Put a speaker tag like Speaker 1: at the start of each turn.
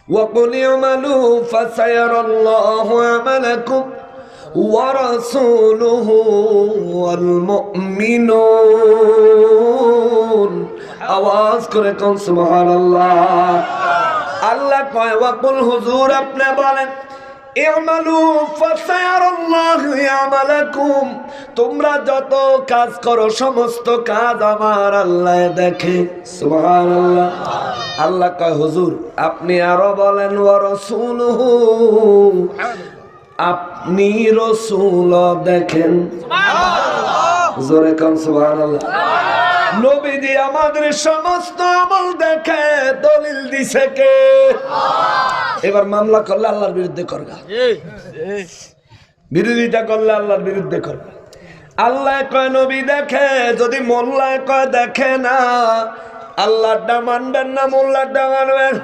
Speaker 1: وقل اعملوا فسيرى الله عملكم ورسوله والمؤمنون আওয়াজ করে কোন সুবহানাল্লাহ। আল্লাহ কয় ওয়াকুল হুজুর আপনি বলেন ইমালু ফাসায়ারাল্লাহু ইয়ামালাকুম, তোমরা যত কাজ করো সমস্ত কাজ আমার আল্লাহ দেখে। সুবহানাল্লাহ। আল্লাহ কয় হুজুর আপনি আরো বলেন ওয়া রাসূলুহু, আপনি রাসূল দেখেন। সুবহানাল্লাহ। জোরে কোন সুবহানাল্লাহ। নবীজি আমাদের সমস্ত আমল দেখে, দলিল দিছে কে? এবার মামলা করলে আল্লাহর বিরুদ্ধে করবা, বিরোধিতা করলে আল্লাহর বিরুদ্ধে করবা। আল্লাহ কয় নবী দেখে, যদি মোল্লায় কয় দেখে না, আল্লাহটা মানবেন না মোল্লাটা মানবেন?